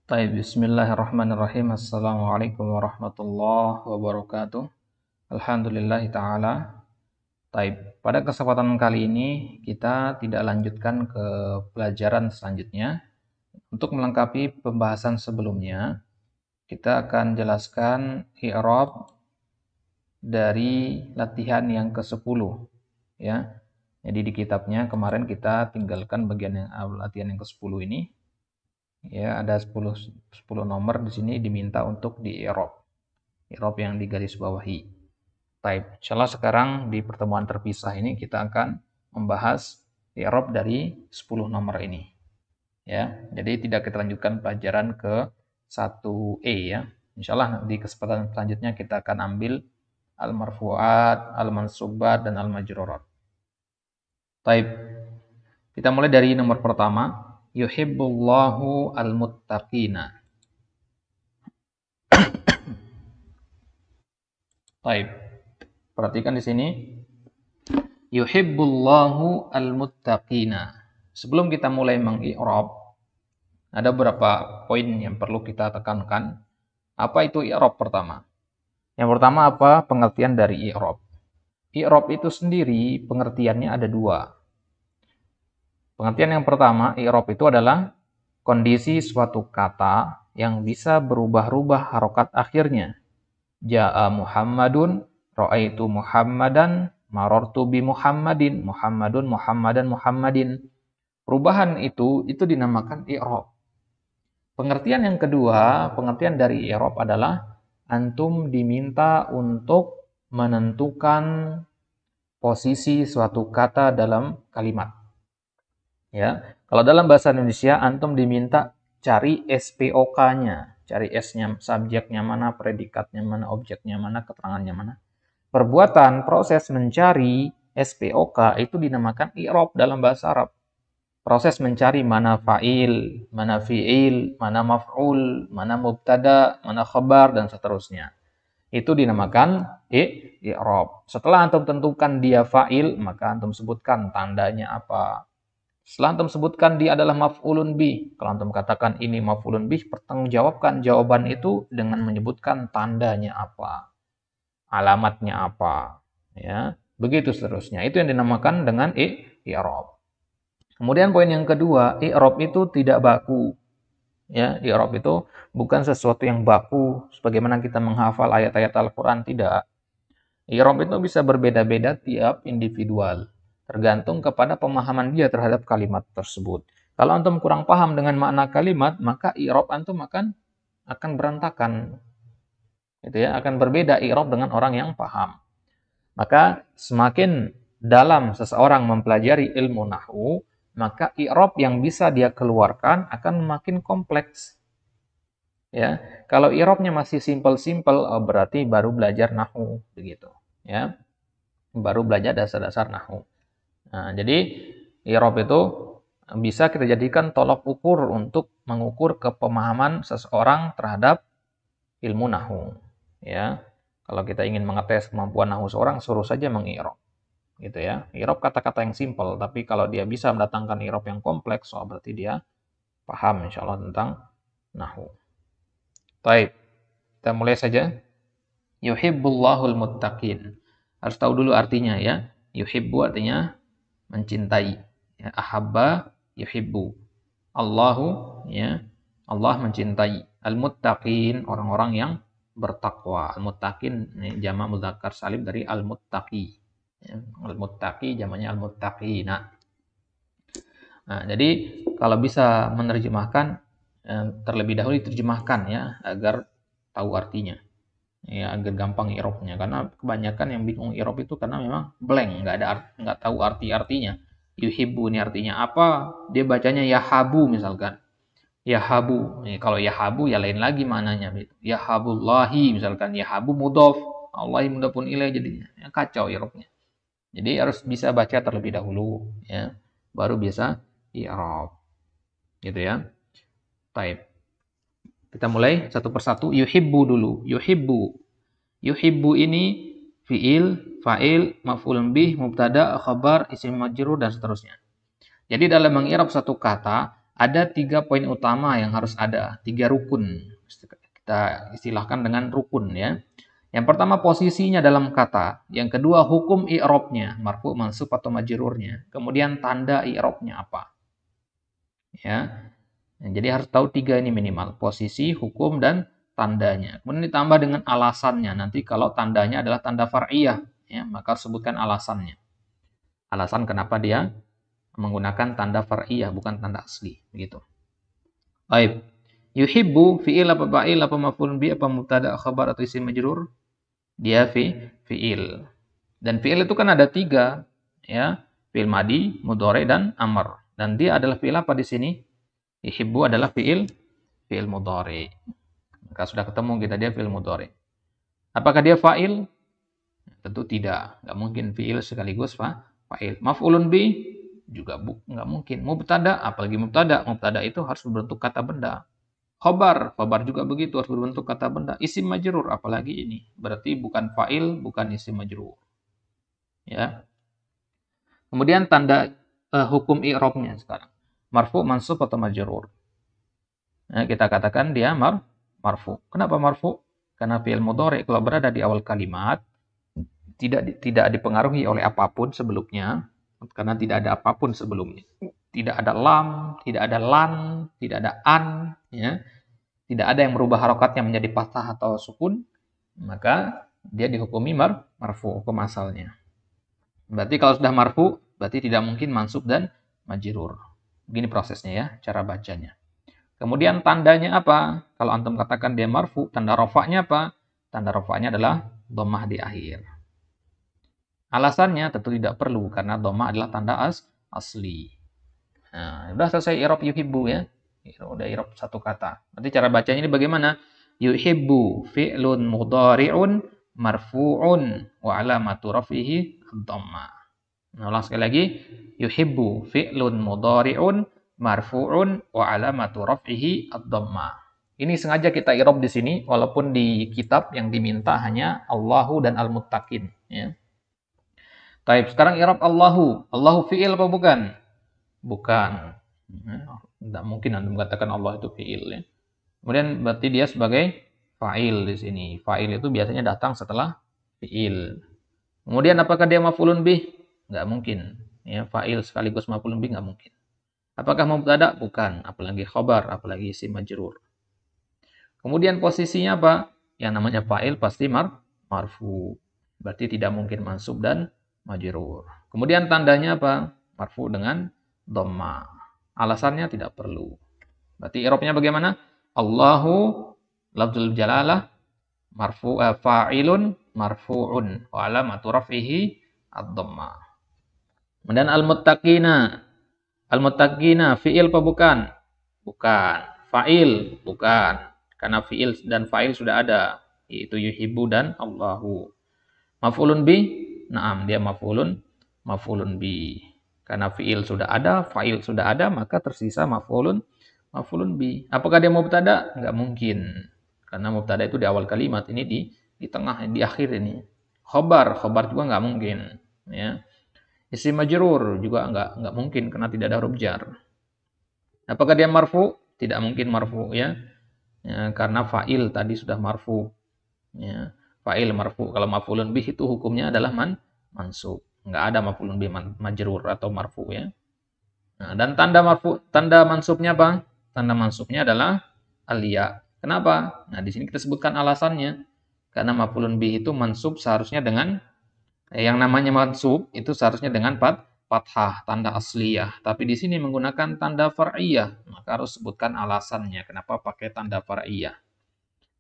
Baik, bismillahirrahmanirrahim. Assalamualaikum warahmatullahi wabarakatuh. Alhamdulillahi ta'ala. Baik, pada kesempatan kali ini kita tidak lanjutkan ke pelajaran selanjutnya. Untuk melengkapi pembahasan sebelumnya, kita akan jelaskan i'rab dari latihan yang ke-10 ya. Jadi di kitabnya kemarin kita tinggalkan bagian yang latihan yang ke-10 ini. Ya, ada 10 nomor di sini diminta untuk di i'rab yang digaris bawahi. Baik, insyaallah sekarang di pertemuan terpisah ini kita akan membahas i'rab dari 10 nomor ini. Ya, jadi tidak kita lanjutkan pelajaran ke 1E ya. Insyaallah di kesempatan selanjutnya kita akan ambil al-marfu'at, al-mansubat dan al-majrurat. Baik. Kita mulai dari nomor pertama. Yuhibbullahu al-muttaqina. Baik. Perhatikan di sini. Yuhibbullahu al-muttaqina. Sebelum kita mulai meng-i'rab, ada beberapa poin yang perlu kita tekankan. Apa itu i'rab pertama? Yang pertama apa? Pengertian dari i'rab. I'rab itu sendiri pengertiannya ada dua. Pengertian yang pertama, i'rab itu adalah kondisi suatu kata yang bisa berubah-ubah harokat akhirnya. Ja'a Muhammadun, ra'aitu Muhammadan, marartu bi Muhammadin, Muhammadun, Muhammadan, Muhammadin. Perubahan itu dinamakan i'rab. Pengertian yang kedua, pengertian dari i'rab adalah antum diminta untuk menentukan posisi suatu kata dalam kalimat. Ya, kalau dalam bahasa Indonesia antum diminta cari SPOK-nya, cari S-nya, subjeknya mana, predikatnya mana, objeknya mana, keterangannya mana. Perbuatan proses mencari SPOK itu dinamakan i'rab dalam bahasa Arab. Proses mencari mana fa'il, mana fi'il, mana maf'ul, mana mubtada, mana khabar dan seterusnya. Itu dinamakan i'rab. Setelah antum tentukan dia fa'il, maka antum sebutkan tandanya apa. Setelah antum sebutkan dia adalah maf'ulun bih. Kalau antum katakan ini maf'ulun bih, pertanggungjawabkan jawaban itu dengan menyebutkan tandanya apa, alamatnya apa, ya. Begitu seterusnya. Itu yang dinamakan dengan i'rab. Kemudian poin yang kedua, i'rab itu tidak baku. Ya, i'rab itu bukan sesuatu yang baku sebagaimana kita menghafal ayat-ayat Al-Qur'an, tidak. I'rab itu bisa berbeda-beda tiap individual, tergantung kepada pemahaman dia terhadap kalimat tersebut. Kalau antum kurang paham dengan makna kalimat, maka i'rab antum akan berantakan. Gitu ya, akan berbeda i'rab dengan orang yang paham. Maka semakin dalam seseorang mempelajari ilmu nahwu, maka i'rab yang bisa dia keluarkan akan makin kompleks. Ya, kalau i'rabnya masih simple-simple, berarti baru belajar nahwu begitu, ya. Baru belajar dasar-dasar nahwu. Nah, jadi i'rab itu bisa kita jadikan tolok ukur untuk mengukur kepemahaman seseorang terhadap ilmu nahwu, ya. Kalau kita ingin mengetes kemampuan nahwu seorang, suruh saja meng-i'rab. Gitu ya. I'rab kata-kata yang simple, tapi kalau dia bisa mendatangkan i'rab yang kompleks, berarti dia paham insyaallah tentang nahwu. Baik. Kita mulai saja. Yuhibbullahul muttaqin. Harus tahu dulu artinya ya. Yuhibbu artinya mencintai. Ya, ahabba yuhibbu. Allahu ya. Allah mencintai. Al-muttaqin, orang-orang yang bertakwa. Al-muttaqin jamak mudzakkar salim dari al-muttaqi. Ya, al-muttaqi jamaknya al-muttaqina. Nah, jadi kalau bisa menerjemahkan terlebih dahulu diterjemahkan ya agar tahu artinya. Ya, agar gampang i'rabnya, karena kebanyakan yang bingung i'rab itu karena memang blank, nggak tahu artinya. Yuhibbu ini artinya apa? Dia bacanya yahabu misalkan. Yahabu. Kalau yahabu ya lain lagi maknanya gitu. Yahabullahi misalkan, yahabu mudhof, Allahi mudhofun ilaih, jadinya ya, kacau i'rabnya. Jadi harus bisa baca terlebih dahulu ya, baru bisa i'rab. Gitu ya. Baik. Kita mulai satu persatu. Yuhibbu dulu. Yuhibbu. Yuhibbu ini fi'il, fa'il, maf'ulun bih, mubtada, khabar, isim majrur dan seterusnya. Jadi dalam meng'irab satu kata, Ada 3 poin utama yang harus ada, 3 rukun. Kita istilahkan dengan rukun ya. Yang pertama posisinya dalam kata, yang kedua hukum i'rabnya, marfu, mansub atau majrurnya. Kemudian tanda i'rabnya apa. Ya. Nah, jadi harus tahu 3 ini minimal, posisi, hukum dan tandanya. Kemudian ditambah dengan alasannya. Nanti kalau tandanya adalah tanda far'iyah, ya, maka sebutkan alasannya. Alasan kenapa dia menggunakan tanda far'iyah bukan tanda asli, begitu. Baik. Yuhibbu fi'il apa fa'il apa maf'ul bi apa mubtada khabar atau isim majrur? Dia fi'il. Dan fi'il itu kan ada 3, ya. Fi'il madi, mudhari dan amr. Dan dia adalah fi'il apa di sini? Yuhibbu adalah fi'il mudhari. Maka sudah ketemu kita dia fi'il mudhari. Apakah dia fa'il? Tentu tidak. Enggak mungkin fi'il sekaligus fa'il. Maf'ulun bi juga enggak mungkin. Mubtada, apalagi mubtada. Mubtada itu harus berbentuk kata benda. Khobar juga begitu, harus berbentuk kata benda. Isim majrur, apalagi ini. Berarti bukan fa'il, bukan isim majrur. Ya. Kemudian tanda hukum i'rabnya sekarang. Marfu, mansub atau majrur. Nah, kita katakan dia marfu. Kenapa marfu? Karena fi'il mudhari kalau berada di awal kalimat tidak dipengaruhi oleh apapun sebelumnya, karena tidak ada apapun sebelumnya. Tidak ada lam, tidak ada lan, tidak ada an, ya. Tidak ada yang merubah harokatnya menjadi fathah atau sukun, maka dia dihukumi marfu, hukum asalnya. Berarti kalau sudah marfu, berarti tidak mungkin mansub dan majrur. Begini prosesnya ya, cara bacanya. Kemudian tandanya apa? Kalau antum katakan dia marfu, tanda rafa'nya apa? Tanda rafa'nya adalah dhammah di akhir. Alasannya tentu tidak perlu karena dhammah adalah tanda asli. Nah, sudah selesai i'rab yuhibbu ya. Udah i'rab satu kata. Nanti cara bacanya ini bagaimana? Yuhibbu fi'lun mudhari'un marfu'un wa alamatu raf'ihi ad-dhammah. Nah, ulang sekali lagi. Yuhibbu fi'lun mudhari'un marfu'un wa alamatu raf'ihi ad-dhammah. Ini sengaja kita i'rab di sini walaupun di kitab yang diminta hanya Allahu dan al-muttaqin ya. Baik, sekarang i'rab Allahu. Allahu fi'il apa bukan? Bukan. Tidak mungkin Anda mengatakan Allah itu fi'il ya. Kemudian berarti dia sebagai fa'il di sini. Fa'il itu biasanya datang setelah fi'il. Kemudian apakah dia maf'ulun bih? Enggak mungkin. Ya, fa'il sekaligus maf'ulun bih enggak mungkin. Apakah mubtada? Bukan. Apalagi khabar, apalagi isim majrur. Kemudian posisinya apa? Yang namanya fa'il pasti marfu. Berarti tidak mungkin mansub dan majrur. Kemudian tandanya apa? Marfu dengan dhammah. Alasannya tidak perlu. Berarti i'rabnya bagaimana? Allahu lafzul jalalah fa'ilun marfu'un wa alamatu raf'ihi ad-dhammah. Kemudian al-muttaqina fi'il apa bukan? Bukan. Fa'il bukan. Karena fi'il dan fa'il sudah ada, yaitu yuhibbu dan Allahu. Maf'ulun bi? Naam, dia maf'ulun bi. Karena fi'il sudah ada, fa'il sudah ada, maka tersisa maf'ulun bi. Apakah dia mubtada? Enggak mungkin. Karena mubtada itu di awal kalimat, ini di tengah, di akhir ini. Khobar juga enggak mungkin, ya. Isim majrur juga enggak mungkin karena tidak ada huruf jar. Apakah dia marfu? Tidak mungkin marfu, ya. Ya, karena fa'il tadi sudah marfu. Ya. Fa'il marfu. Kalau maf'ulun bih itu hukumnya adalah mansub. Enggak ada maf'ulun bih majrur atau marfu ya. Nah, dan tanda mansubnya apa? Tanda mansubnya adalah al-ya. Kenapa? Nah, di sini kita sebutkan alasannya. Karena maf'ulun bih itu mansub seharusnya dengan yang namanya mansub itu seharusnya dengan fathah, tanda asliyah. Tapi di sini menggunakan tanda far'iyah, maka harus sebutkan alasannya kenapa pakai tanda far'iyah.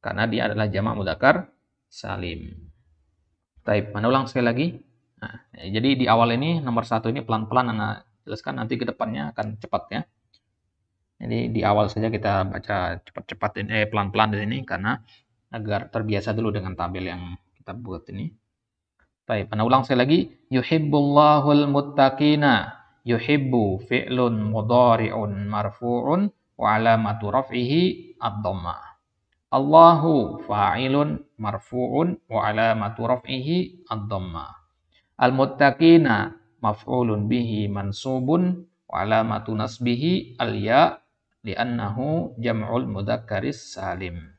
Karena dia adalah jamak mudzakkar salim. Baik, mana ulang sekali lagi? Nah, jadi di awal ini nomor 1 ini pelan-pelan Anda jelaskan, nanti ke depannya akan cepat ya. Jadi di awal saja kita baca cepat-cepat ini pelan-pelan di sini karena agar terbiasa dulu dengan tabel yang kita buat ini. Baik, Anda ulang sekali lagi. Yuhibbullahul muttaqina. Yuhibbu fi'lun mudhari'un marfu'un wa alamatu raf'ihi ad-dhammah. Allahu fa'ilun marfu'un wa alamatu raf'ihi ad-dhammah. Al-muttaqina maf'ulun bihi mansubun wa alamatu nasbihi al-ya li'annahu jam'ul mudzakkaris salim.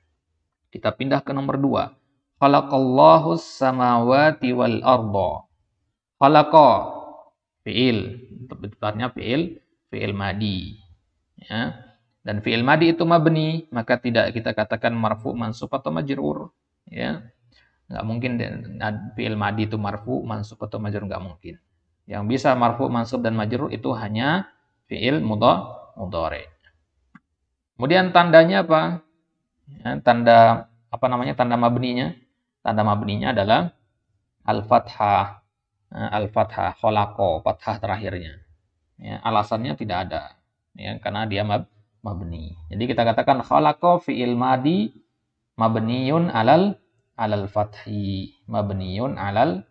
Kita pindah ke nomor 2. Khalaqallahu samawati wal arda. Khalaqa fiil, tepatnya fiil madi. Ya. Dan fiil madi itu mabni, maka tidak kita katakan marfu, mansub atau majrur, ya. Enggak mungkin fiil madi itu marfu, mansub atau majrur, enggak mungkin. Yang bisa marfu, mansub dan majrur itu hanya fiil mudhari. Kemudian tandanya apa? Ya, tanda apa namanya? Tanda mabninya. Tanda mabninya adalah al-fathah. Al-fathah, khalaqa, fathah terakhirnya. Ya, alasannya tidak ada. Ya, karena dia mabni. Jadi kita katakan khalaqa fi'il madi mabniyun alal fathi. Mabniyun alal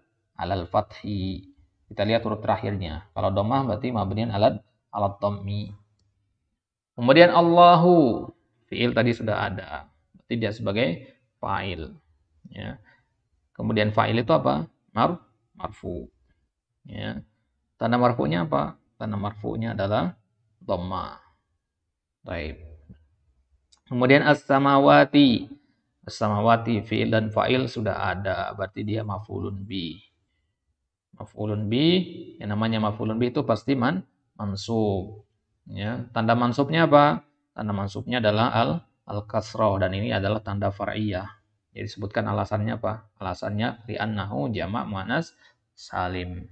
fathi. Kita lihat huruf terakhirnya. Kalau dhammah berarti mabniyun alal dhammi. Kemudian Allahu, fi'il tadi sudah ada. Berarti dia sebagai fa'il. Ya. Kemudian fa'il itu apa? Marfu. Ya. Tanda marfu'nya apa? Tanda marfu'nya adalah dhammah. Baik. Kemudian as-samawati. As-samawati fi'il dan fa'il sudah ada, berarti dia maf'ulun bi. Maf'ulun bi, yang namanya maf'ulun bi itu pasti mansub. Ya, tanda mansubnya apa? Tanda mansubnya adalah al-kasrah, dan ini adalah tanda far'iyah. Jadi disebutkan alasannya apa? Alasannya li'annahu jama' muannas salim.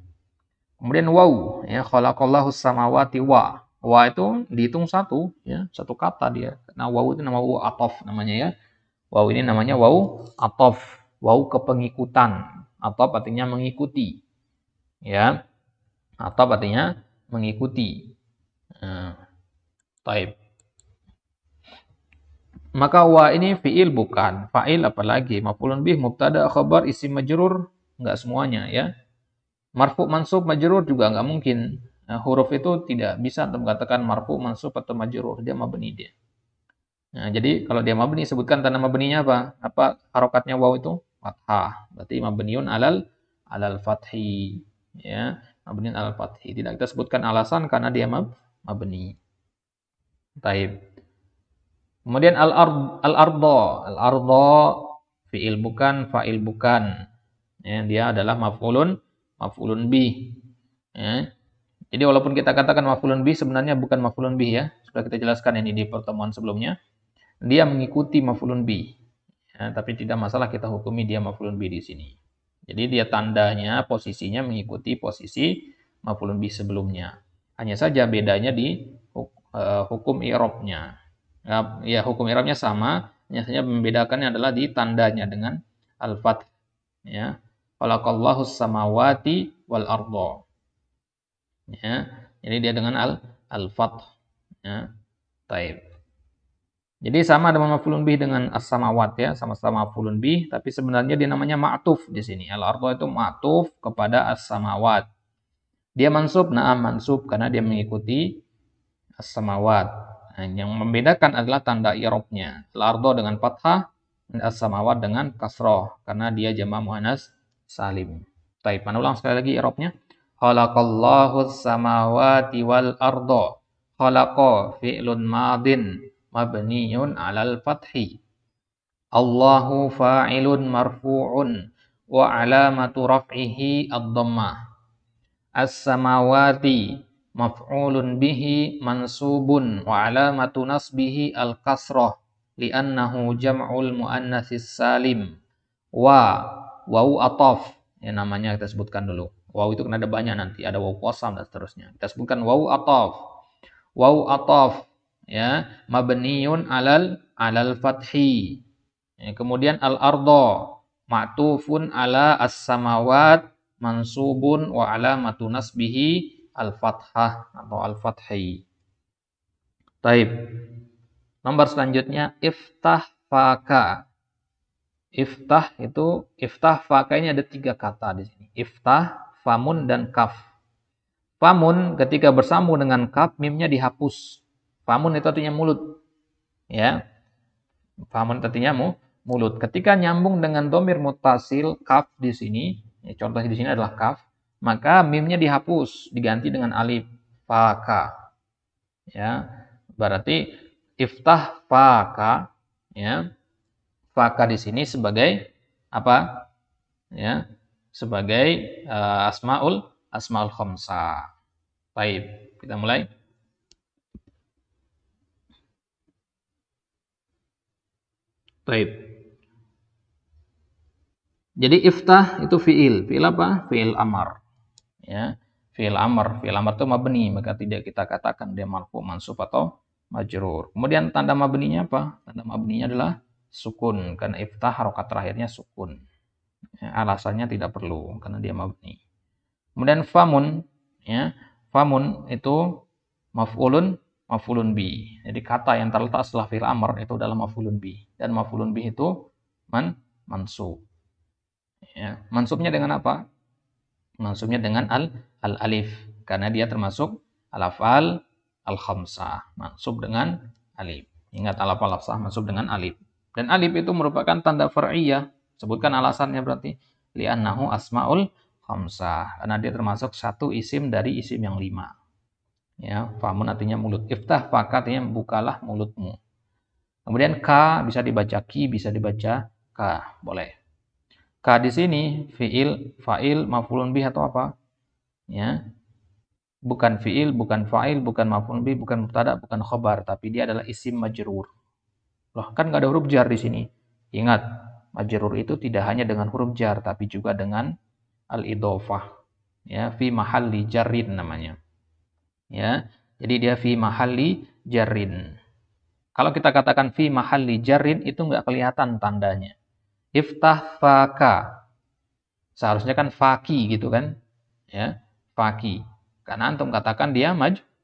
Kemudian waw, ya, khalaqallahu samawati wa. Wa itu dihitung satu, ya, satu kata dia. Nah, waw itu nama waw atof namanya, ya. Waw ini namanya waw atof, waw kepengikutan. Atof artinya mengikuti, ya. Atof artinya mengikuti. Taib. Maka wa ini fiil bukan fa'il, apalagi maf'ulun bih, mubtada, khabar, isim majrur, enggak semuanya, ya. Marfu, mansub, majrur juga enggak mungkin. Nah, huruf itu tidak bisa untuk mengatakan marfu, mansub atau majrur, dia mabni dia. Nah, jadi kalau dia mabni, sebutkan tanda mabninya apa? Apa harokatnya waw itu? Fathah. Berarti mabniun alal fathi, ya. Mabniun alal fathi. Tidak kita sebutkan alasan karena dia mabni. Taib. Kemudian al-ardo fi'il bukan, fa'il bukan. Ya, dia adalah maf'ulun bih. Ya. Jadi walaupun kita katakan maf'ulun bih, sebenarnya bukan maf'ulun bih, ya. Sudah kita jelaskan ini di pertemuan sebelumnya. Dia mengikuti maf'ulun bih. Ya, tapi tidak masalah kita hukumi dia maf'ulun bih di sini. Jadi dia tandanya, posisinya mengikuti posisi maf'ulun bih sebelumnya. Hanya saja bedanya di hukum i'rabnya. Ya, hukum i'rabnya sama, hanya saja membedakannya adalah di tandanya dengan al-fath. Ya. Khalaqallahu samawati wal arda. Ya, jadi dia dengan al-fath. Ya, taib. Jadi sama dengan maf'ulun bih dengan as-samawat, ya, sama-sama maf'ulun bih, tapi sebenarnya dia namanya ma'tuf di sini. Al-arda itu ma'tuf kepada as-samawat. Dia mansub, na'am mansub karena dia mengikuti as-samawat. Nah, yang membedakan adalah tanda i'rabnya. Al-arda dengan fathah, dan as-samawat dengan kasrah karena dia jama' muannas salim. Taib. Mana ulang sekali lagi i'rabnya? Khalaqallahu samawati wal arda. Khalaqa fi'lun madin mabniyun 'alal fathi. Allahu fa'ilun marfu'un wa 'alamatu raf'ihi ad-dhammah. As-samawati maf'ulun bihi mansubun wa 'alamatu nasbihi al-kasrah li'annahu jam'ul muannatsis salim. Waw ataf, ya, namanya kita sebutkan dulu. Waw itu kan ada banyak nanti, ada waw qasam dan seterusnya. Kita sebutkan waw ataf. Waw ataf, ya, mabniun alal fathi. Ya, kemudian al-arda ma'tufun ala as-samawat mansubun wa alamatu nasbihi al-fathah atau al-fathi. Taib. Nomor selanjutnya iftah faka. Iftah faka ini ada 3 kata di sini. Iftah, famun, dan kaf. Famun ketika bersambung dengan kaf, mimnya dihapus. Famun itu artinya mulut. Ya. Famun artinya mulut. Ketika nyambung dengan dhamir muttasil kaf di sini, ya, contohnya di sini adalah kaf, maka mimnya dihapus, diganti dengan alif. Faka. Ya. Berarti iftah faka, ya. Faka di sini sebagai apa? Ya, sebagai asmaul khamsah. Baik, kita mulai. Baik. Jadi iftah itu fiil. Fiil apa? Fiil amar. Ya. Fiil amar. Fiil amar itu mabni, maka tidak kita katakan dia marfu, mansub atau majrur. Kemudian tanda mabninya apa? Tanda mabninya adalah sukun, karena iftah harokat terakhirnya sukun. Ya, alasannya tidak perlu karena dia mabni. Kemudian famun, ya. Famun itu maf'ulun bi. Jadi kata yang terletak setelah fi'il amr itu adalah maf'ulun bi, dan maf'ulun bi itu mansub. Ya, mansubnya dengan apa? Mansubnya dengan al alif, karena dia termasuk al-af'al al-khamsah, mansub dengan alif. Ingat, al-af'al al-khamsah mansub dengan alif. Dan alif itu merupakan tanda far'iyah. Sebutkan alasannya berarti li'annahu asmaul khamsah, karena dia termasuk satu isim dari isim yang 5. Ya, famun artinya mulut. Iftah faka artinya bukalah mulutmu. Kemudian ka bisa dibaca ki, bisa dibaca ka, boleh. Ka di sini fiil, fa'il, maf'ulun bih atau apa? Ya. Bukan fiil, bukan fa'il, bukan maf'ulun bih, bukan mubtada, bukan khabar, tapi dia adalah isim majrur. Loh, kan nggak ada huruf jar di sini. Ingat, majrur itu tidak hanya dengan huruf jar, tapi juga dengan al-idhofah. Ya, fi mahalli jarrin namanya. Ya. Jadi dia fi mahalli jarrin. Kalau kita katakan fi mahalli jarrin itu nggak kelihatan tandanya. Iftah faka. Seharusnya kan faki gitu kan. Ya, faki. Karena antum katakan dia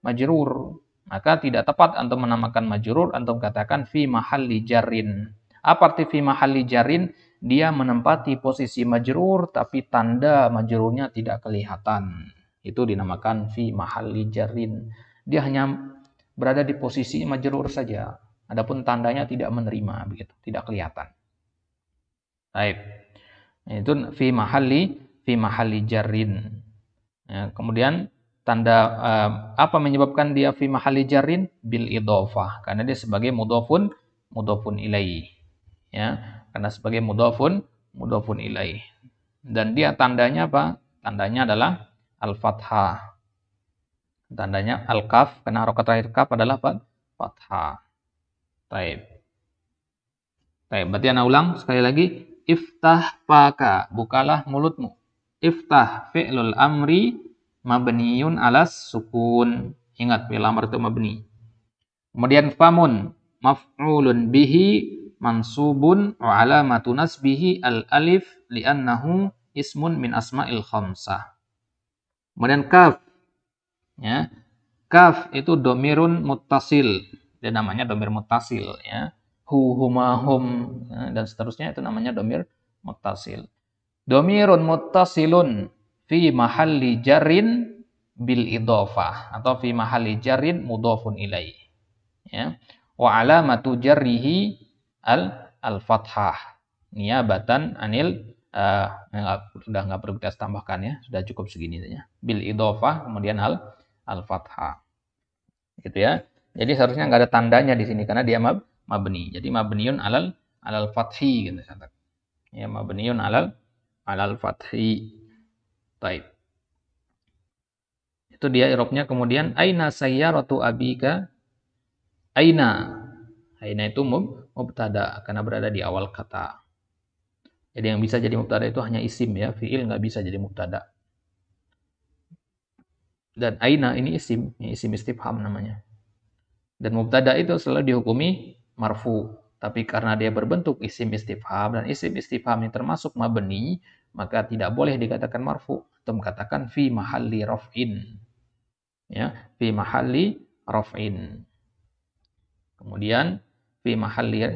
majrur. Maka tidak tepat antum menamakan majrur, antum katakan fi mahalli jarrin. Apa arti fi mahalli jarrin? Dia menempati posisi majrur tapi tanda majrurnya tidak kelihatan. Itu dinamakan fi mahalli jarrin. Dia hanya berada di posisi majrur saja. Adapun tandanya tidak menerima, begitu, tidak kelihatan. Baik. Itu fi mahalli jarrin. Ya, kemudian tanda apa menyebabkan dia fi mahalli jarrin? Bil idhofah, karena dia sebagai mudhofun ilaih. Ya, karena sebagai mudhofun ilaih. Dan dia tandanya apa? Tandanya adalah al-fathah. Tandanya al-kaf, karena harokat terakhir kaf adalah fathah. Baik. Baik, berarti ana ulang sekali lagi. Iftah faka, bukalah mulutmu. Iftah fi'lul amri mabniyun alas sukun. Ingat, fi'il amr itu mabni. Kemudian famun maf'ulun bihi mansubun wa alamatu nasbihi al-alif li'annahu ismun min asma'il khamsah. Kemudian kaf. Ya. Kaf itu domirun muttasil. Dia namanya domir muttasil, ya. Hu, huma, hum, dan seterusnya itu namanya domir muttasil. Domirun muttasilun fi mahalli jarrin bil idhofah atau fi mahalli jarrin mudhofun ilaih. Ya. Wa alamatu jarrihi al-fathah niyabatan anil sudah nggak perlu kita tambahkan, ya, sudah cukup segini saja. Bil idhofah kemudian al-fathah. Gitu ya. Jadi seharusnya nggak ada tandanya di sini karena dia mabni. Jadi mabniun alal fathi gitu. Ya, mabniun alal fathi. Baik. Itu dia i'rabnya. Kemudian aina sayyaratu abika? Aina. Aina itu mubtada karena berada di awal kata. Jadi yang bisa jadi mubtada itu hanya isim, ya. Fiil nggak bisa jadi mubtada. Dan aina ini isim istifham namanya. Dan mubtada itu selalu dihukumi marfu. Tapi karena dia berbentuk isim istifham dan isim istifham yang termasuk mabni, maka tidak boleh dikatakan marfu. Atau katakan fi mahalli raf'in. Ya, fi mahalli raf'in. Kemudian fi mahalli,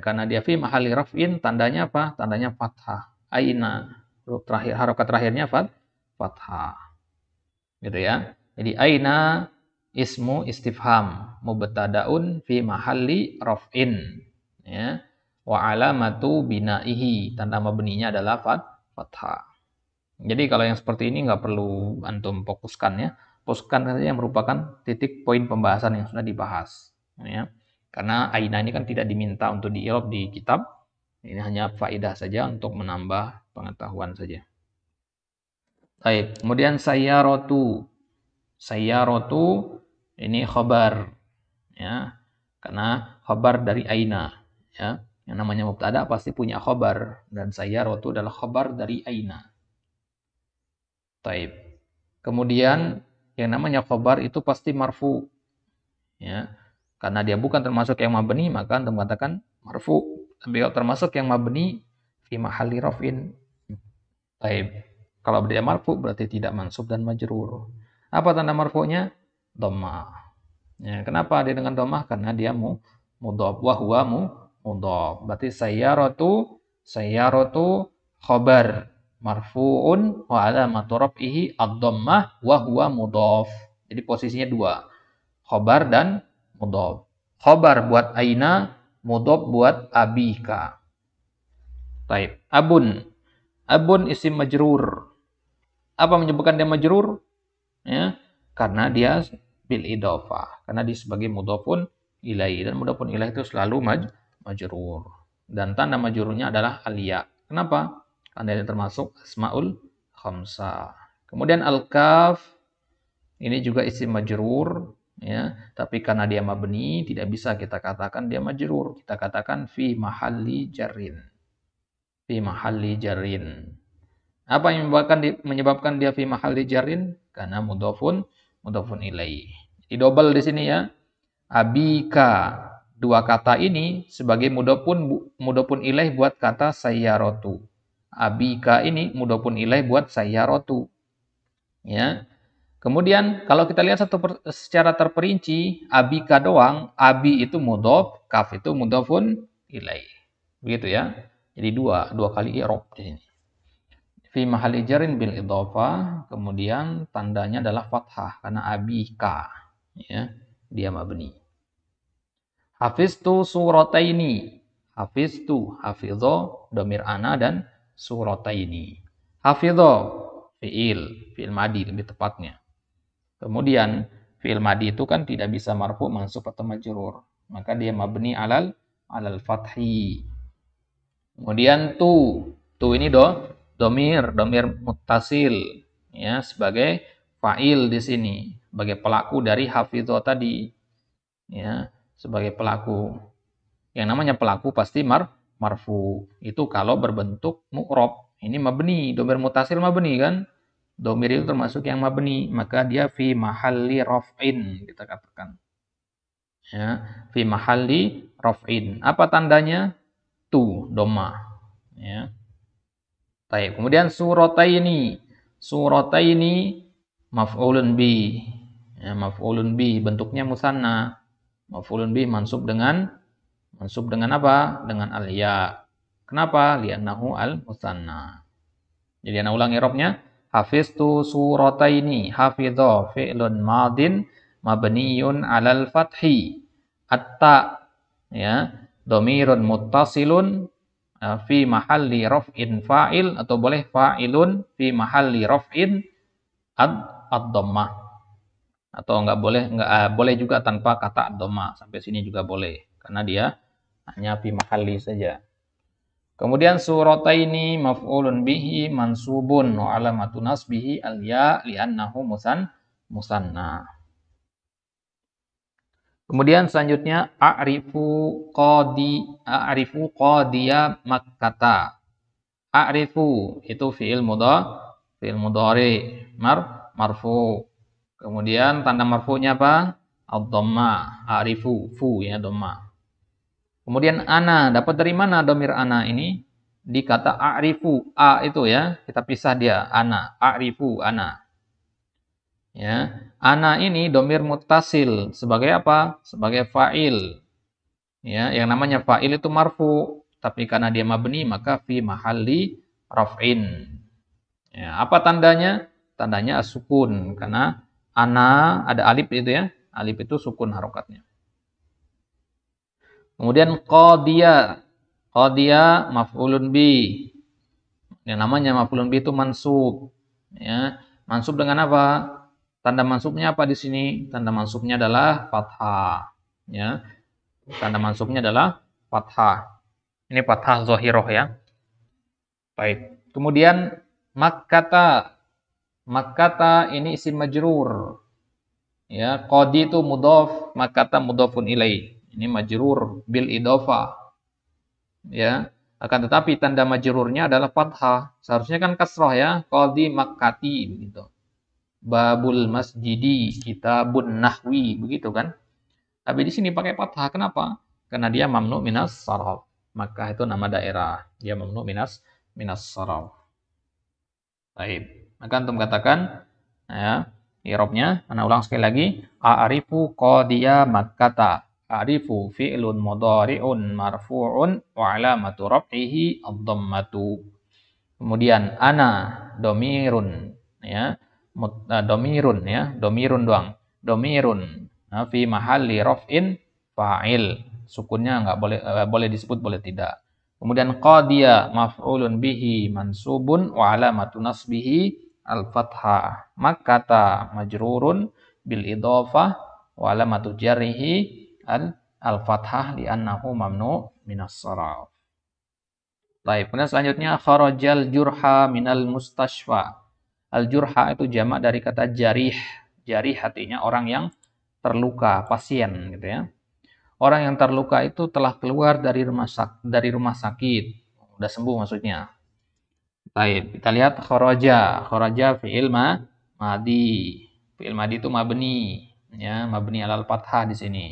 karena dia fi mahalli raf'in, tandanya apa? Tandanya fathah. Aina, harokat terakhirnya fathah. Gitu ya. Jadi aina ismu istifham mubtadaun fi mahalli raf'in, ya. Wa alamatu binaihi, tanda mabninya adalah fathah. Jadi kalau yang seperti ini nggak perlu antum fokuskan, ya. Fokuskan saja yang merupakan titik poin pembahasan yang sudah dibahas, ya. Karena aina ini kan tidak diminta untuk di-i'rab di kitab. Ini hanya faedah saja untuk menambah pengetahuan saja. Baik, kemudian sayyaratu. Sayyaratu ini khabar, ya. Karena khabar dari aina, ya. Yang namanya mubtada pasti punya khabar, dan sayyaratu adalah khabar dari aina. Baik. Kemudian yang namanya khabar itu pasti marfu, ya. Karena dia bukan termasuk yang mabni, maka Anda mengatakan marfu. Tapi kalau termasuk yang mabni fi mahalli raf'in. Baik. Kalau dia marfu berarti tidak mansub dan majrur. Apa tanda marfu'nya? Dhammah. Ya, kenapa dia dengan dhammah? Karena dia mudhaf wa huwa mudhaf. Berarti sayyaratu khabar marfu'un wa alamatu raf'ihi ad-dhammah wa huwa mudhaf. Jadi posisinya dua. Khabar dan mudhaf. Khabar buat aina, mudhaf buat abika. Baik, abun. Abun isim majrur. Apa menyebabkan dia majrur? Ya, karena dia bil idhofah. Karena dia sebagai mudhofun ilaihi, dan mudhofun ilaihi itu selalu majrur. Dan tanda majrurnya adalah alya. Kenapa? Karena dia termasuk asmaul khamsah. Kemudian al-kaf ini juga isim majrur, ya, tapi karena dia mabni tidak bisa kita katakan dia majrur. Kita katakan fi mahalli jarrin. Fi mahalli jarrin. Apa yang menyebabkan dia fi mahalli jarrin? Karena mudhofun ilaihi. Jadi double di sini ya. Abika, dua kata ini sebagai mudhofun ilaih buat kata sayyaratu. Abika ini mudhofun ilaih buat sayyaratu. Ya. Kemudian kalau kita lihat secara terperinci, abika doang, abi itu mudhof, kaf itu mudhofun ilaih. Begitu ya. Jadi dua kali i'rab di sini. Fi mahalli jarrin bil idhofah, kemudian tandanya adalah fathah karena abika, ya, dia mabni. Hafiztu surataini. Hafiztu, hafidho dhamir ana dan surataini. Hafidho fi'il madi lebih tepatnya. Kemudian fi'il madi itu kan tidak bisa marfu, mansub atau majrur, maka dia mabni alal fathi. Kemudian tu ini domir muttasil, ya, sebagai fa'il di sini, sebagai pelaku dari hafidho tadi, ya, sebagai pelaku. Yang namanya pelaku pasti marfu. Itu kalau berbentuk mu'rab. Ini mabni, domir muttasil mabni kan? Domir itu termasuk yang mabni, maka dia fi mahalli raf'in, kita katakan. Ya, fi mahalli raf'in. Apa tandanya? Tu, dhammah, ya. Baik, kemudian surataini. Surataini maf'ulun bi. Ya, maf'ulun bi bentuknya musanna. Maf'ulun bi mansub dengan apa? Dengan al-ya. Kenapa? Li'annahu al-musanna. Jadi ana ulang i'rabnya. Hafiztu surataini. Hafidha fi'lun madin mabniyun 'alal fathi. Atta, ya, dhamirun muttasilun fi mahalli raf'in fa'il, atau boleh fa'ilun fi mahalli raf'in ad-dhammah, atau enggak boleh juga tanpa kata ad-dhammah. Sampai sini juga boleh karena dia hanya fi mahalli saja. Kemudian surataini maf'ulun bihi mansubun wa alamatu nasbihi al-ya li'annahu musanna. Kemudian selanjutnya a'rifu qadiya makkata. A'rifu itu fi'il mudhari marfu. Kemudian tanda marfu'nya apa? Ad-dhammah. A'rifu, fu ya, dhammah. Kemudian ana, dapat dari mana domir ana ini? Di kata a'rifu, a itu ya, kita pisah dia, ana, a'rifu, ana. Ya, ana ini domir muttasil sebagai apa? Sebagai fa'il. Ya, yang namanya fa'il itu marfu, tapi karena dia mabni maka fi mahalli raf'in. Ya, apa tandanya? Tandanya as-sukun, karena ana ada alif itu ya. Alif itu sukun harokatnya. Kemudian qadiya maf'ulun bi. Yang namanya maf'ulun bi itu mansub. Ya, mansub dengan apa? Tanda mansubnya apa di sini? Tanda mansubnya adalah fathah. Ya. Tanda mansubnya adalah fathah. Ini fathah zahirah ya. Baik. Kemudian makkata. Makkata ini isim majrur. Ya, qadi itu mudhaf, makkata mudhafun ilaih. Ini majrur bil idhofah. Ya. Akan tetapi tanda majrurnya adalah fathah. Seharusnya kan kasrah ya, qadi makkati begitu. Babul masjidi, kitabun nahwi begitu kan. Tapi di sini pakai fathah. Kenapa? Karena dia mamnu minas sarf. Makkah itu nama daerah. Dia mamnu minas sarf. Baik. Maka antum katakan ya, i'rabnya ana ulang sekali lagi, a'rifu qadiya makkata. A'rifu fi'lun mudhari'un marfu'un wa 'alamatu raf'ihi ad-dhammatu. Kemudian ana domirun ya, domirun ya, domirun doang. Domirun fi mahalli raf'in fa'il. Sukunnya enggak boleh disebut, boleh tidak. Kemudian qadiya maf'ulun bihi mansubun wa alamatu nasbihi al-fathah. Makkata majrurun bil idhofah wa alamatu jarrihi al-fathah li'annahu mamnu minas sarf. Baik, kemudian selanjutnya kharajal jurha minal mustashfa. Al-jurha itu jamak dari kata jarih. Jarih artinya orang yang terluka, pasien gitu ya. Orang yang terluka itu telah keluar dari rumah sakit. Udah sembuh maksudnya. Baik, kita lihat kharaja. Kharaja fi'il madi. Fi'il madi itu mabni, ya, mabni alal fathah di sini.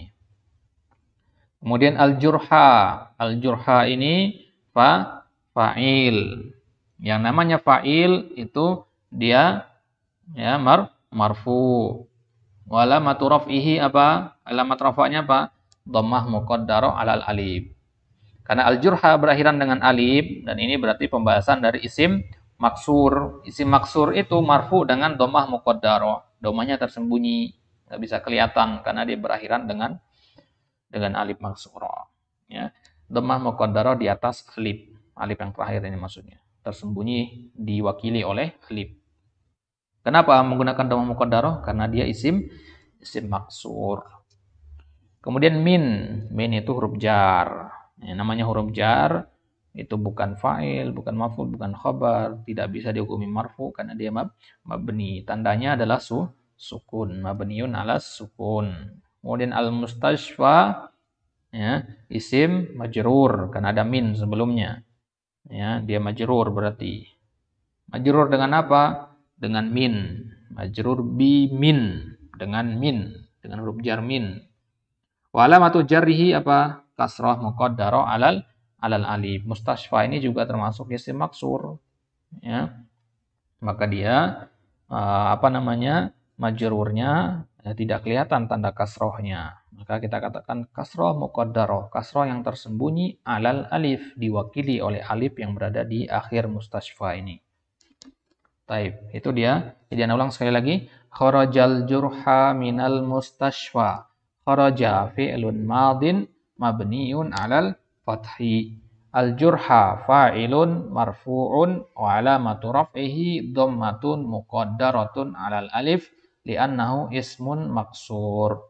Kemudian al-jurha. Al-jurha ini fa'il. Yang namanya fa'il itu dia ya marfu. Walamatu raf'ihi apa? Alamat rafa'nya apa? Dhammah muqaddarah alal alif. Karena al-jurha berakhiran dengan alif, dan ini berarti pembahasan dari isim maksur. Isim maksur itu marfu dengan dhammah muqaddarah. Dhammahnya tersembunyi, nggak bisa kelihatan karena dia berakhiran dengan alif maksurah. Ya. Dhammah muqaddarah di atas alif. Alif yang terakhir ini maksudnya. Tersembunyi diwakili oleh alif. Kenapa menggunakan dhammah muqaddarah? Karena dia isim maksur. Kemudian min itu huruf jar. Ya, namanya huruf jar itu bukan fa'il, bukan maf'ul, bukan khabar, tidak bisa dihukumi marfu karena dia mabni. Tandanya adalah sukun, mabniun ala sukun. Kemudian al-mustashfa ya, isim majrur karena ada min sebelumnya. Ya, dia majrur berarti. Majrur dengan apa? Dengan min. Majrur bi min, dengan huruf jar min. Wa alamatu jarrihi apa? Kasrah muqaddarah alal alif. Mustashfa ini juga termasuk isim maksur. Ya. Maka dia majrurnya tidak kelihatan tanda kasrohnya. Maka kita katakan kasroh muqaddarah, kasroh yang tersembunyi alal alif, diwakili oleh alif yang berada di akhir mustashfa ini. Taib, itu dia. Jadi ulang sekali lagi. Kharajal jurha minal mustashfa. Kharaja fi'lun madin mabniun alal fathi. Al-jurha fa'ilun marfu'un wa alamatu raf'ihi dhammatun muqaddaratun alal alif li'annahu ismun maksur.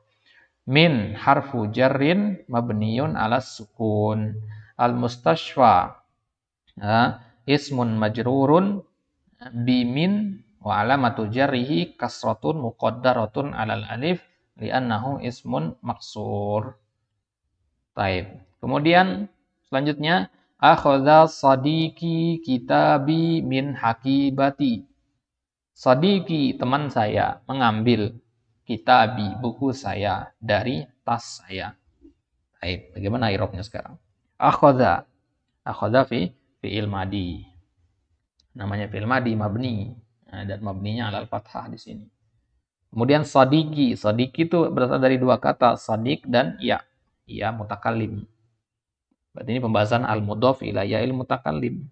Min harfu jarrin mabniun alas sukun. Al-mustashfa ismun majrurun bimin wa alamatu jarrihi kasratun muqaddaratun alal alif li'annahu ismun maksur. Taib. Kemudian selanjutnya akhadha sadiqi kitabi min hakibati. Sadiqi teman saya mengambil kitabi buku saya dari tas saya. Taib. Bagaimana i'rabnya sekarang? Akhadha fi'il madi. Namanya fi'il madi mabni. Nah, dan mabninya alal fathah di sini. Kemudian sadiqi itu berasal dari dua kata, sadiq dan ya mutakallim. Berarti ini pembahasan al-mudhaf ila ya'il mutakallim.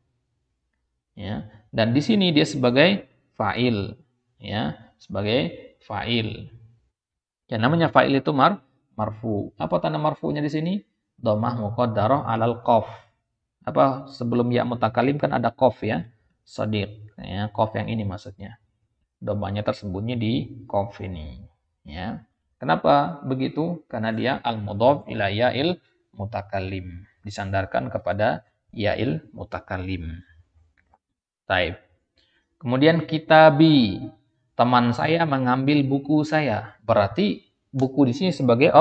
Ya, dan di sini dia sebagai fa'il, ya, sebagai fa'il. Yang namanya fa'il itu marfu. Apa tanda marfunya di sini? Dhammah muqaddarah alal qaf. Apa sebelum ya mutakallim kan ada qaf ya? Sadiq, ya, qaf yang ini maksudnya. Dhammahnya tersembunyi di qaf ini, ya. Kenapa begitu? Karena dia al-mudhaf ila ya'il mutakallim. Disandarkan kepada ya'il mutakallim. Taib. Kemudian kitabi. Teman saya mengambil buku saya. Berarti buku di sini sebagai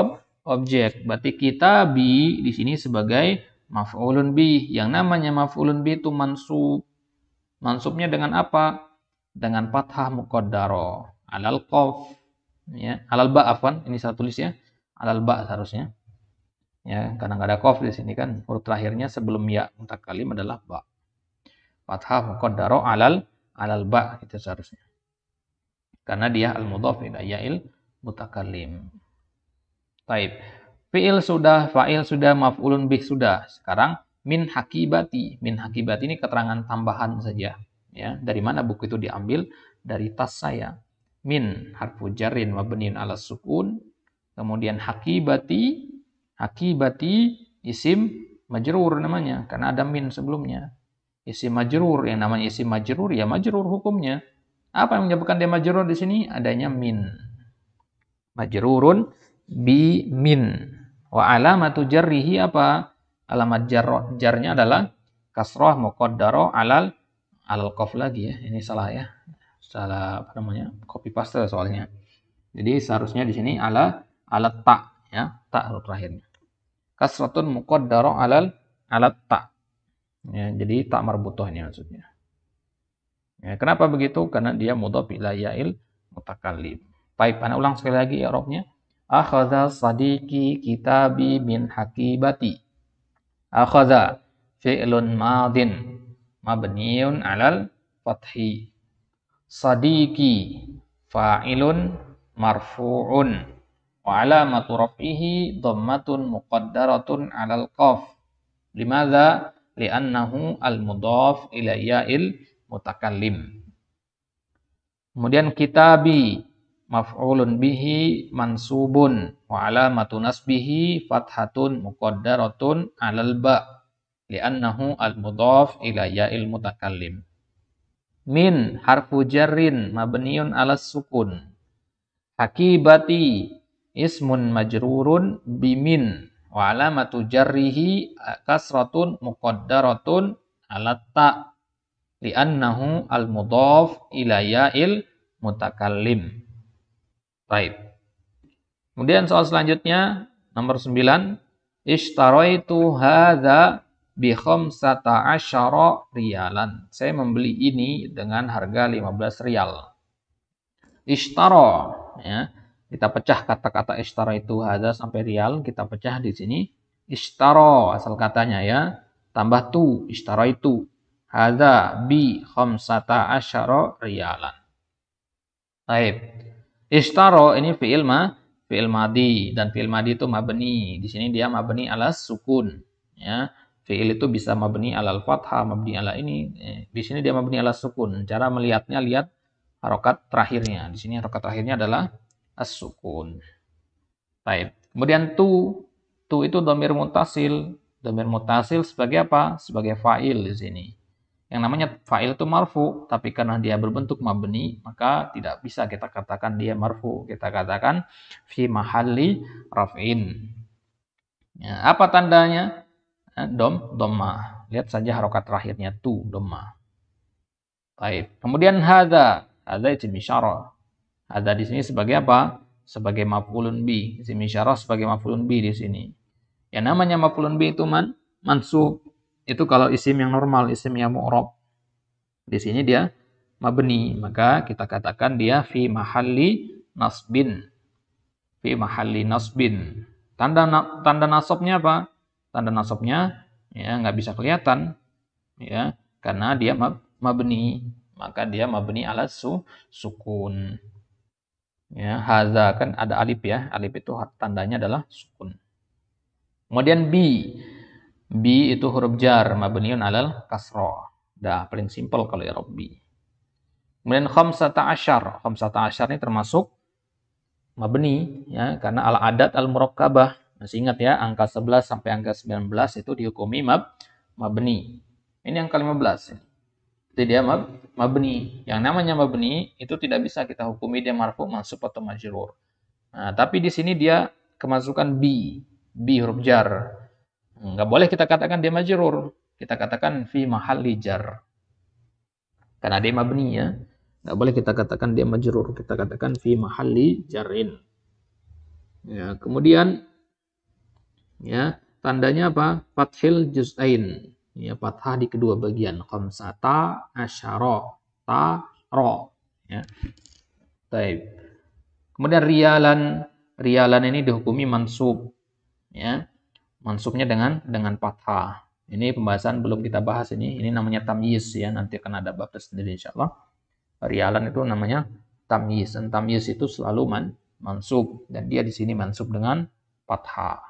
objek. Berarti kitabi di sini sebagai maf'ulun bih. Yang namanya maf'ulun bih itu mansub. Mansubnya dengan apa? Dengan fathah muqaddaro. Alal qaf. Ya, alal ba afwan. Ini saya tulis ya. Alal ba seharusnya. Ya, karena nggak ada qaf di sini kan. Huruf terakhirnya sebelum ya mutakallim adalah ba. Fathah muqaddaro alal ba itu seharusnya. Karena dia al-mudhaf ila ya'il mutakallim. Taib. Fi'il sudah, fa'il sudah, maf'ulun bih sudah. Sekarang min hakibati. Min hakibati ini keterangan tambahan saja. Ya, dari mana buku itu diambil? Dari tas saya. Min harfu jarrin mabniun ala sukun. Kemudian hakibati. Hakibati isim majrur namanya. Karena ada min sebelumnya. Isim majrur. Yang namanya isim majrur, ya majrur hukumnya. Apa yang menyebabkan dia majrur di sini? Adanya min. Majrurun bi min. Wa alamatu jarrihi apa? Alamat jarnya adalah kasrah muqaddaro alal qaf lagi ya. Ini salah ya. Salah apa namanya? Copy paste soalnya. Jadi seharusnya di sini ala ta ya, ta huruf terakhirnya. Kasratun muqaddaro alal ta. Ya, jadi tak marbutoh ini maksudnya. Ya, kenapa begitu? Karena dia mudhaf ila ya'il mutakallim. Baik, ana ulang sekali lagi i'rabnya. Akhadha sadiqi kitabi min hakibati. Akhadha fi'lun madin mabniun 'alal fathi. Sadiqi fa'ilun marfu'un wa 'alamatu raf'ihi dhammatun muqaddaratun 'alal qaf. Limadza? Li'annahu al-mudhaf ila ya'il mutakallim. Kemudian kitabi maf'ulun bihi mansubun wa alamatu nasbihi fathatun muqaddaratun 'alal ba li'annahu al-mudhaf ila ya'il mutakallim. Min harfu jarrin mabniun 'alas sukun. Hakibati ismun majrurun bimin wa alamatu jarrihi kasratun muqaddaratun 'alat ta li'annahu al-mudhaf ila ya'il mutakallim. Baik. Kemudian soal selanjutnya nomor 9, ishtaraitu hadza bi 15 riyalan. Saya membeli ini dengan harga 15 rial. Ishtara ya. Kita pecah kata-kata ishtara itu hadza sampai rial, kita pecah di sini. Ishtara asal katanya ya. Tambah tu, ishtaraitu. Hadza bi 15 riyalan. Baik. Ishtara ini fi'il madi dan fi'il madi itu mabni. Di sini dia mabni ala sukun ya. Fi'il itu bisa mabni alal fathah, mabni ala ini. Di sini dia mabni ala sukun. Cara melihatnya lihat harokat terakhirnya. Di sini harokat terakhirnya adalah as-sukun. Baik. Kemudian tu itu dhamir mutasil. Dhamir mutasil sebagai apa? Sebagai fa'il di sini. Yang namanya fa'il itu marfu, tapi karena dia berbentuk mabni, maka tidak bisa kita katakan dia marfu. Kita katakan fi mahalli raf'in. Ya, apa tandanya? Dhammah. Lihat saja harokat terakhirnya tu, dhammah. Baik. Kemudian hadza isim isyarah. Hadza di sini sebagai apa? Sebagai maf'ulun bi. Isim isyarah sebagai maf'ulun bi di sini. Yang namanya maf'ulun bi itu mansub. Itu kalau isim yang normal, isim yang mu'rab. Di sini dia mabni, maka kita katakan dia fi mahalli nasbin. Fi mahalli nasbin. Tanda nasabnya apa? Tanda nasabnya ya nggak bisa kelihatan ya, karena dia mabni, maka dia mabni ala sukun. Ya, hadza kan ada alif ya. Alif itu tandanya adalah sukun. Kemudian bi itu huruf jar mabniun alal kasrah. Dah paling simpel kalau i'rab bi. Kemudian 15 ini termasuk mabni ya, karena al adat al murakkabah. Masih ingat ya, angka 11 sampai angka 19 itu dihukumi mabni. Ini angka 15 ini. Itu dia mabni. Yang namanya mabni itu tidak bisa kita hukumi dia marfu, mansub atau majrur. Nah, tapi di sini dia kemasukan bi huruf jar. Nggak boleh kita katakan dia majrur. Kita katakan fi mahalli jar. Karena dia mabni ya. Nggak boleh kita katakan dia majrur. Kita katakan fi mahalli jarin. Ya, kemudian ya, tandanya apa? Fathil juz'ain. Ya, fathah di kedua bagian. Khamsata asyara ta ro. Ya. Baik. Kemudian rialan ini dihukumi mansub. Ya. Mansubnya dengan fathah. Ini pembahasan belum kita bahas ini. Ini namanya tamyiz ya. Nanti akan ada bab tersendiri insyaallah. Rialan itu namanya tamyiz. Dan tamyiz itu selalu mansub dan dia di sini mansub dengan fathah.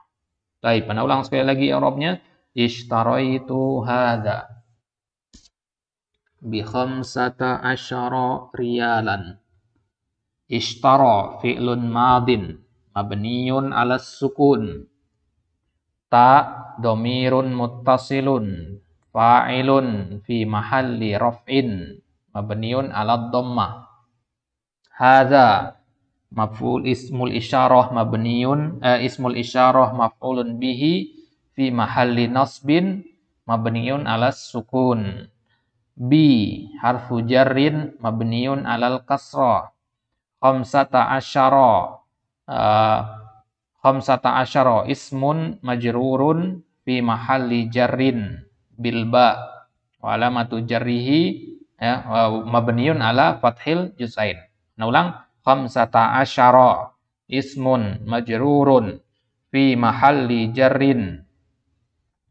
Baik, pada ulang sekali lagi i'rabnya. Ishtaraitu hadza bi khamsata asyara riyalan. Ishtara fi'lun madin mabniyun 'ala sukun. Ta dhamirun muttasilun fa'ilun fi mahalli raf'in mabniyun 'ala dhammah. Hadza maf'ul ismul isyarah mabniun ismul isyarah maf'ulun bihi fi mahalli nasbin mabniun alas sukun. Bi harfu jarrin mabniun alal kasrah. Khamsata asyara ismun majrurun fi mahalli jarrin bil ba wa alamatu jarrihi ya mabniun ala fathil juz'ain. Nah ulang. Khamsata asyara ismun majrurun fi mahalli jarrin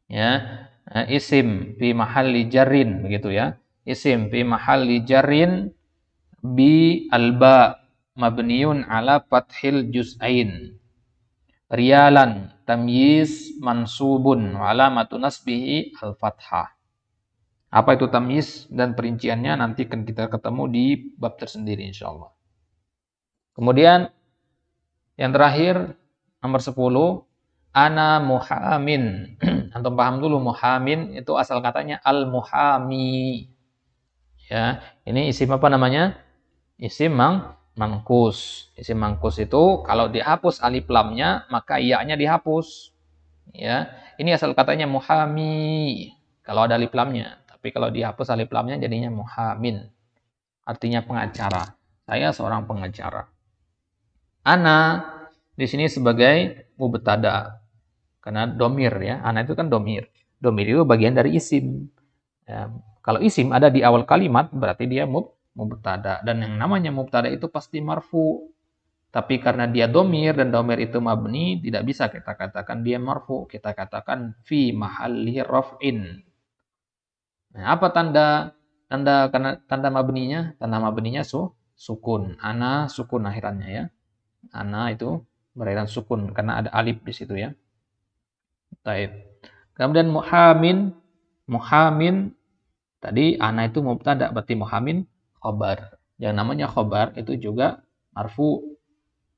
ya isim fi mahalli jarrin begitu ya, isim fi mahalli jarrin bi alba mabniun ala fathil juz'ain. Riyalan tamyiz mansubun wa alamatu nasbihi al fathah. Apa itu tamyiz dan perinciannya nanti akan kita ketemu di bab tersendiri insyaallah. Kemudian yang terakhir nomor 10 ana muhamin. Antum paham dulu muhamin itu asal katanya al muhami. Ya, ini isim apa namanya? Isim mangkus. Isim mangkus itu kalau dihapus alif lamnya maka iya-nya dihapus. Ya, ini asal katanya muhami kalau ada alif lamnya. Tapi kalau dihapus alif lamnya jadinya muhamin. Artinya pengacara. Saya seorang pengacara. Ana di sini sebagai mubtada karena domir ya. Ana itu kan domir. Domir itu bagian dari isim. Ya, kalau isim ada di awal kalimat berarti dia mubtada dan yang namanya mubtada itu pasti marfu. Tapi karena dia domir dan domir itu mabni tidak bisa kita katakan dia marfu. Kita katakan fi mahalli raf'in. Nah, apa tanda mabninya? Tanda mabninya sukun. Ana sukun akhirannya ya. Ana itu berakhiran sukun karena ada alif di situ ya. Taib. Kemudian muhamin tadi ana itu mubtada berarti muhamin khobar. Yang namanya khobar itu juga marfu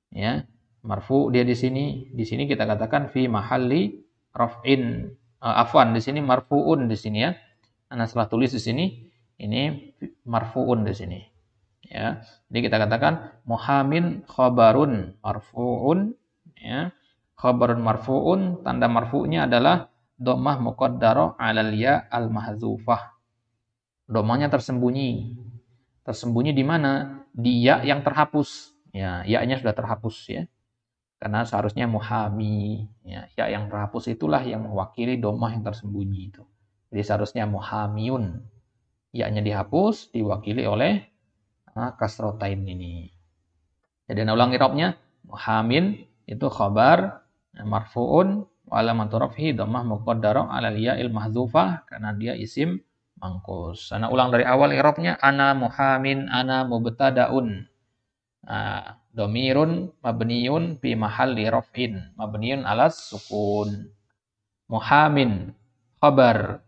ya. Marfu dia di sini kita katakan fi mahalli raf'in. Afwan di sini marfuun di sini ya. Ana salah tulis di sini ini marfuun di sini. Ya, jadi kita katakan muhamin khabarun marfuun ya. Khabarun marfuun tanda marfu'nya adalah dhammah muqaddarah 'alal ya al mahdzufah. Dhammahnya tersembunyi. Tersembunyi di mana? Di ya yang terhapus. Ya, ya-nya sudah terhapus ya. Karena seharusnya muhami ya. Ya yang terhapus itulah yang mewakili dhammah yang tersembunyi itu. Jadi seharusnya muhamiun. Ya-nya dihapus diwakili oleh kasrotain ini. Jadi ulang i'rabnya muhamin itu khabar marfuun wa alamatu raf'ihi dhammah muqaddarah 'alal ya'il mahdzufah karena dia isim mangkus. Ana ulang dari awal i'rabnya ana muhamin ana mubtadaun. Dhamirun mabniyun fi mahalli raf'in mabniyun 'alas sukun. Muhamin khabar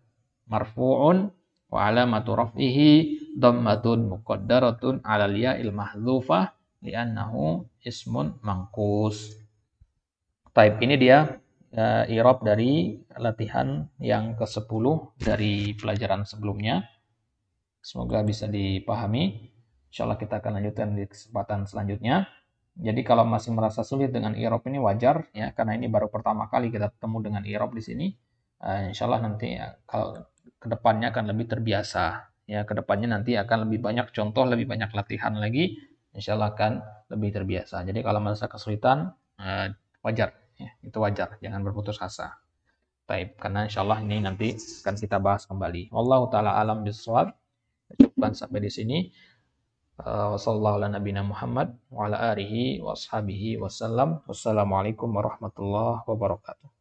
marfuun wa alamatu raf'ihi dhammatun muqaddaratun 'alal ya'il mahdzufah li'annahu ismun mangkus. Taib ini dia i'rab dari latihan yang ke-10 dari pelajaran sebelumnya. Semoga bisa dipahami. Insyaallah kita akan lanjutkan di kesempatan selanjutnya. Jadi kalau masih merasa sulit dengan i'rab ini wajar ya, karena ini baru pertama kali kita ketemu dengan i'rab di sini. Insya Allah nanti ya, kalau kedepannya akan lebih terbiasa. Ya, kedepannya nanti akan lebih banyak contoh, lebih banyak latihan lagi. Insya Allah akan lebih terbiasa. Jadi kalau merasa kesulitan, wajar. Ya, itu wajar. Jangan berputus asa. Baik, karena insya Allah ini nanti akan kita bahas kembali. Wallahu ta'ala alam bisawab. Cukupkan sampai di sini. Wassallallahu ala nabiyina Muhammad wa ala alihi wa ashabihi wasallam. Wassalamualaikum warahmatullahi wabarakatuh.